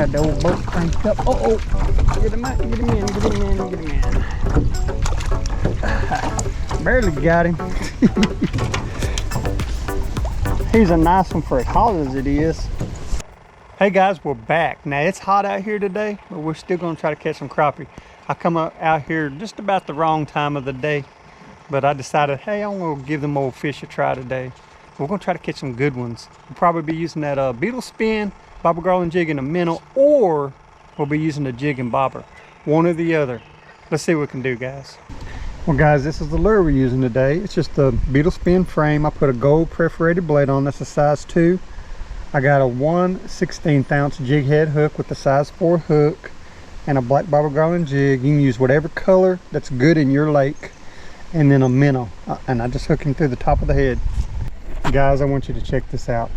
Got the old boat cranked up. Oh, get him out, get him in, get him in, get him in. Barely got him. He's a nice one for as hot as it is. Hey guys, we're back. Now it's hot out here today, but we're still gonna try to catch some crappie. I come out here just about the wrong time of the day, but I decided, hey, I'm gonna give them old fish a try today. We're gonna try to catch some good ones. We'll probably be using that beetle spin, bobber garland jig, and a minnow, or we'll be using the jig and bobber. One or the other. Let's see what we can do, guys. Well guys, this is the lure we're using today. It's just a beetle spin frame. I put a gold perforated blade on. That's a size 2. I got a 1/16 ounce jig head hook with the size 4 hook and a black bobber garland jig. You can use whatever color that's good in your lake, and then a minnow. And I just hook him through the top of the head. Guys, I want you to check this out.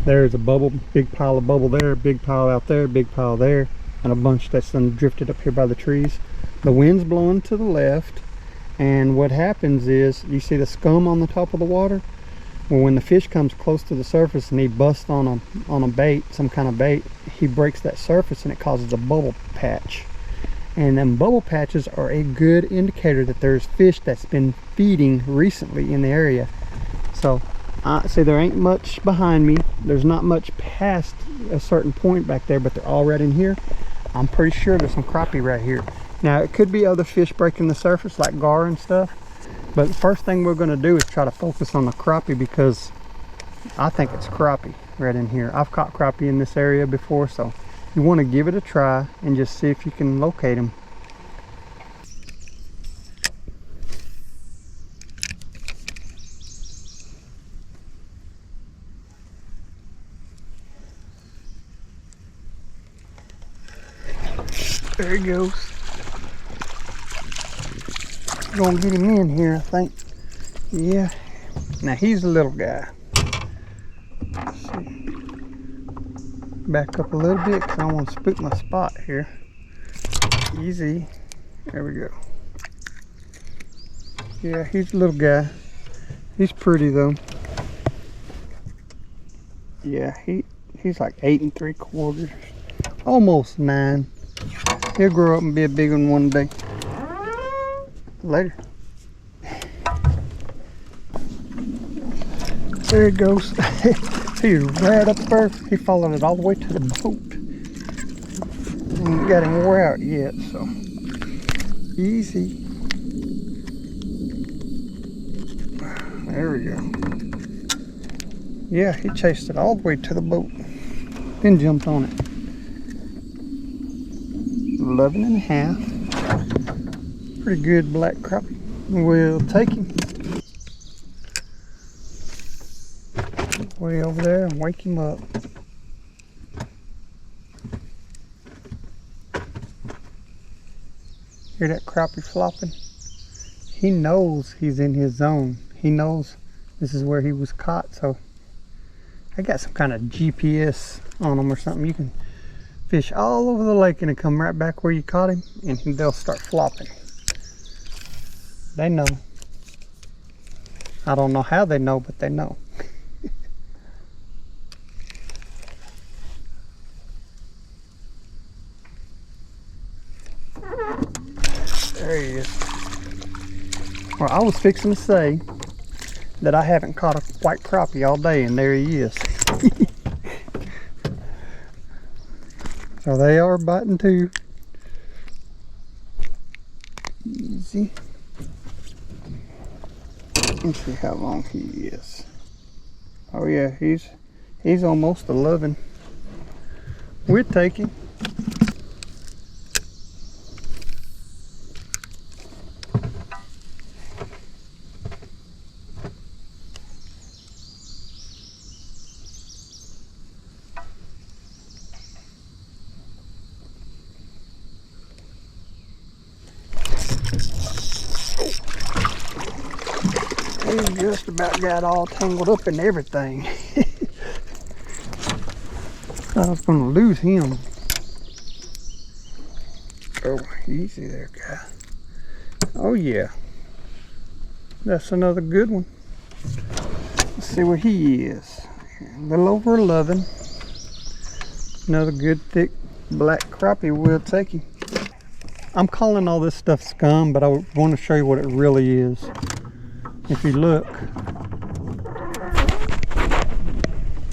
There's a bubble, big pile of bubble there, big pile out there, big pile there, and a bunch that's drifted up here by the trees. The wind's blowing to the left, and what happens is, you see the scum on the top of the water? Well, when the fish comes close to the surface and he busts on a bait, some kind of bait, he breaks that surface and it causes a bubble patch. And then bubble patches are a good indicator that there's fish that's been feeding recently in the area. So see, there ain't much behind me. There's not much past a certain point back there, but they're all right in here. I'm pretty sure there's some crappie right here. Now, it could be other fish breaking the surface like gar and stuff. But the first thing we're going to do is try to focus on the crappie, because I think it's crappie right in here. I've caught crappie in this area before, so you want to give it a try and just see if you can locate them. There he goes. Gonna get him in here, I think. Yeah. Now he's a little guy. Let's see. Back up a little bit because I want to spook my spot here. Easy. There we go. Yeah, he's a little guy. He's pretty though. Yeah, he's like 8 3/4, almost 9. He'll grow up and be a big one day. Later. There he goes. He's right up there. He followed it all the way to the boat. Ain't got him wore out yet, so easy. There we go. Yeah, he chased it all the way to the boat, then jumped on it. 11.5. Pretty good black crappie. We'll take him way over there and wake him up. Hear that crappie flopping? He knows he's in his zone. He knows this is where he was caught, so I got some kind of GPS on him or something. You can fish all over the lake and it come right back where you caught him, and they'll start flopping. They know. I don't know how they know, but they know. There he is. Well, I was fixing to say that I haven't caught a white crappie all day, and there he is. So they are biting too. Easy. Let's see how long he is. Oh yeah, he's almost 11. We'll take him. He just about got all tangled up in everything. I was going to lose him. Oh, easy there, guy. Oh yeah, that's another good one. Let's see what he is. A little over 11. Another good thick black crappie will take you. I'm calling all this stuff scum, but I want to show you what it really is. If you look,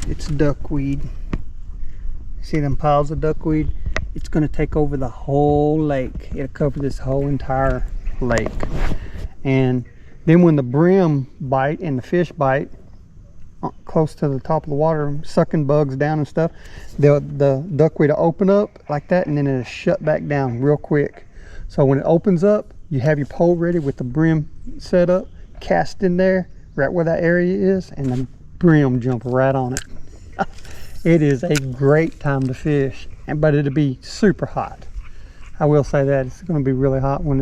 it's duckweed. See them piles of duckweed? It's going to take over the whole lake. It'll cover this whole entire lake. And then when the brim bite and the fish bite close to the top of the water, sucking bugs down and stuff, the duckweed will open up like that, and then it'll shut back down real quick. So when it opens up, you have your pole ready with the brim set up, cast in there right where that area is, and the brim jump right on it. It is a great time to fish, but it'll be super hot. I will say that it's going to be really hot when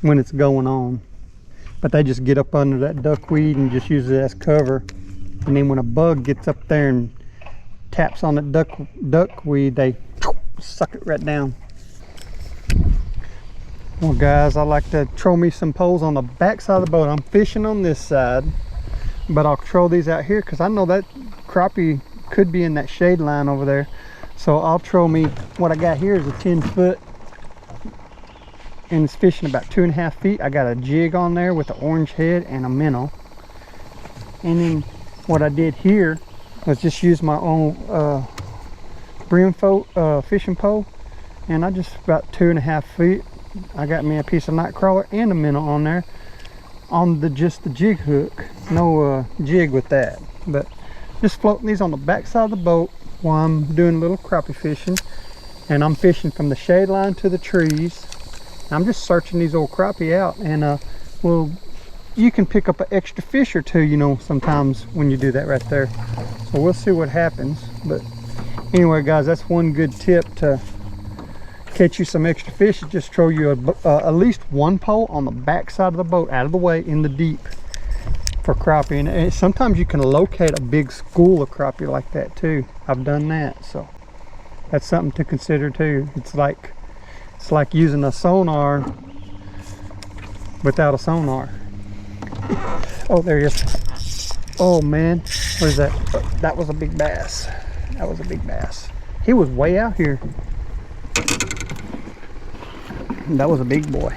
it's going on. But they just get up under that duckweed and just use it as cover. And then when a bug gets up there and taps on the duckweed, they suck it right down. Well guys, I like to throw me some poles on the back side of the boat. I'm fishing on this side, but I'll throw these out here because I know that crappie could be in that shade line over there. So I'll throw me, what I got here is a 10-foot, and it's fishing about 2.5 feet. I got a jig on there with an orange head and a minnow. And then what I did here was just use my own brim fishing pole, and I just about 2.5 feet. I got me a piece of night crawler and a minnow on there on just the jig hook. No jig with that, but just floating these on the back side of the boat while I'm doing a little crappie fishing. And I'm fishing from the shade line to the trees. I'm just searching these old crappie out, and well, you can pick up an extra fish or two, you know, sometimes when you do that right there. So we'll see what happens. But anyway guys, that's one good tip to catch you some extra fish. Just throw you at least one pole on the back side of the boat, out of the way in the deep, for crappie. And sometimes you can locate a big school of crappie like that too. I've done that, so that's something to consider too. It's like using a sonar without a sonar. Oh, there he is. Oh man, what is that? That was a big bass. That was a big bass. He was way out here. That was a big boy.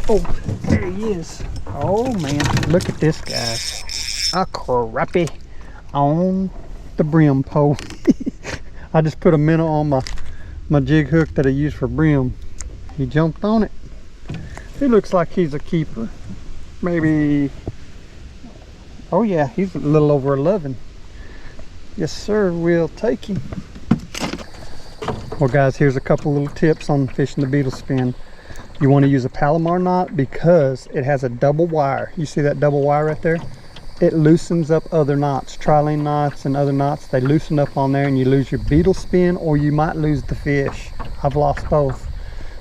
Oh, there he is. Oh man, look at this guy. A crappie on the brim pole. I just put a minnow on my jig hook that I use for brim. He jumped on it. He looks like he's a keeper. Maybe, oh yeah, he's a little over 11. Yes sir, we'll take him. Well guys, here's a couple little tips on fishing the beetle spin. You want to use a Palomar knot because it has a double wire. You see that double wire right there? It loosens up other knots, trilene knots and other knots. They loosen up on there and you lose your beetle spin, or you might lose the fish. I've lost both.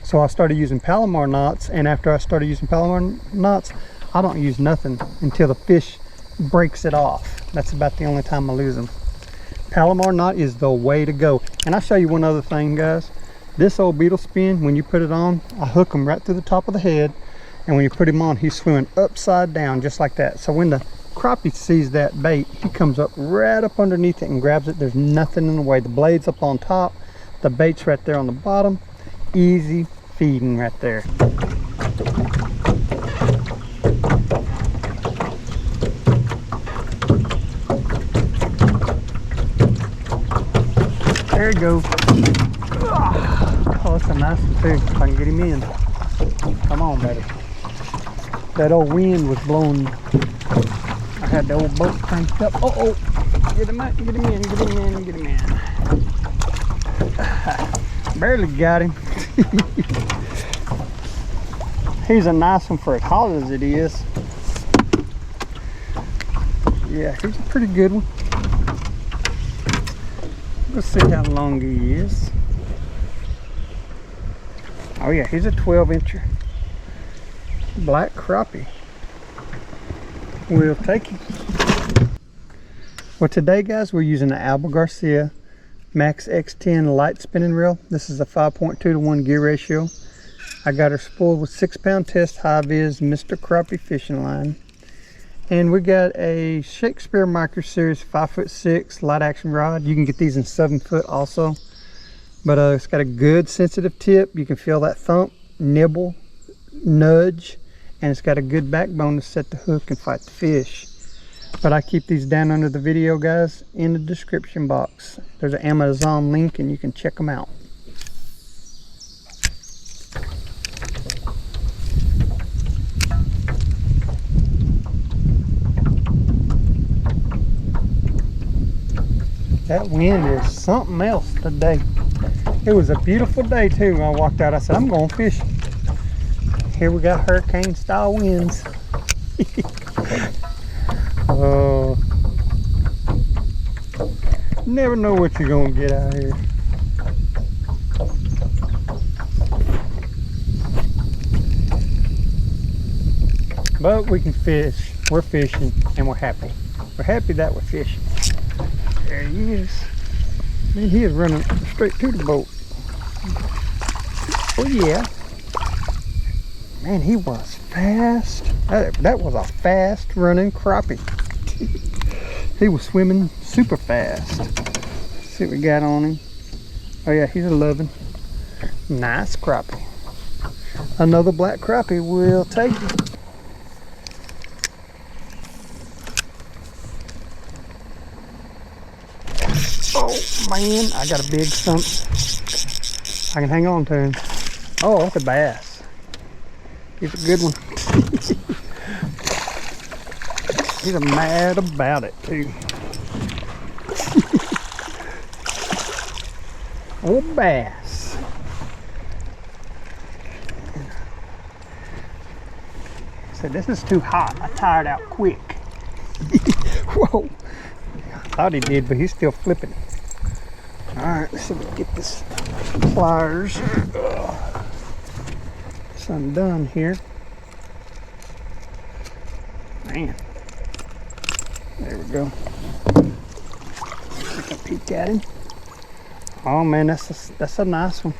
So I started using Palomar knots, and after I started using Palomar knots, I don't use nothing until the fish breaks it off. That's about the only time I lose them. Palomar knot is the way to go. And I'll show you one other thing guys. This old beetle spin, when you put it on, I hook him right through the top of the head, and when you put him on, he's swimming upside down just like that. So when the crappie sees that bait, he comes up right up underneath it and grabs it. There's nothing in the way. The blade's up on top, the bait's right there on the bottom. Easy feeding right there. There you go. Oh, that's a nice one too. If I can get him in. Come on, buddy. That old wind was blowing. I had the old boat cranked up. Oh, oh. Get him out, get him in, get him in, get him in. Barely got him. He's a nice one for as hot as it is. Yeah, he's a pretty good one. Let's see how long he is. Oh yeah, he's a 12-incher. Black crappie. We'll take him. Well today guys, we're using the Garcia MAX X10 Lite spinning reel. This is a 5.2 to 1 gear ratio. I got her spooled with 6-pound test high vis Mr. Crappie fishing line. And we got a Shakespeare Micro Series 5'6" light action rod. You can get these in 7 foot also. But it's got a good sensitive tip. You can feel that thump, nibble, nudge, and it's got a good backbone to set the hook and fight the fish. But I keep these down under the video, guys, in the description box. There's an Amazon link and you can check them out. That wind is something else today. It was a beautiful day too. When I walked out, I said, I'm going fishing. Here we got hurricane style winds. Oh, never know what you're gonna get out here. But we can fish. We're fishing and we're happy. We're happy that we're fishing. There he is. Man, he is running straight to the boat. Oh yeah. Man, he was fast. That was a fast running crappie. He was swimming super fast. Let's see what we got on him. Oh yeah, he's a 11. Nice crappie. Another black crappie will take it. Oh man, I got a big something. I can hang on to him. Oh, that's a bass. He's a good one. He's mad about it too. Old bass. I said, this is too hot. I tired out quick. Whoa. I thought he did, but he's still flipping. Alright, let's see if we can get this pliers. It's undone here. Man. There we go. Take a peek at him. Oh man, that's a nice one.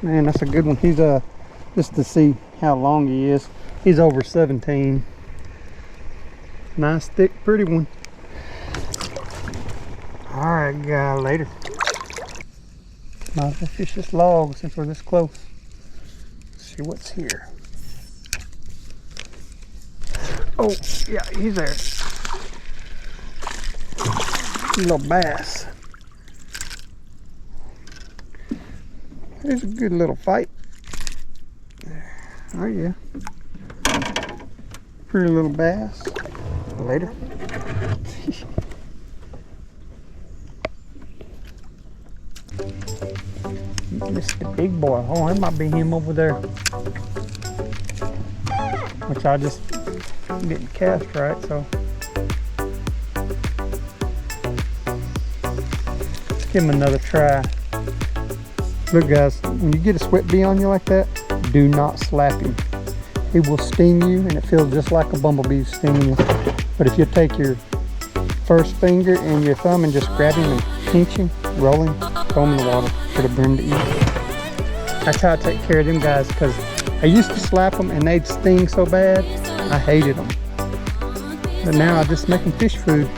Man, that's a good one. He's just to see how long he is. He's over 17. Nice, thick, pretty one. Alright, guys, later. Might as well fish this log since we're this close. Let's see what's here. Oh, yeah, he's there. Little bass. There's a good little fight. Oh, yeah. Pretty little bass. Later. Mr. Big Boy. Oh, that might be him over there. Which I just didn't cast right, so. Let's give him another try. Look guys, when you get a sweat bee on you like that, do not slap him. It will sting you and it feels just like a bumblebee stinging you. But if you take your first finger and your thumb and just grab him and pinch him, roll him, throw him in the water, it'll bring to eat. That's how I take care of them guys, because I used to slap them and they'd sting so bad, I hated them. But now I just make them fish food.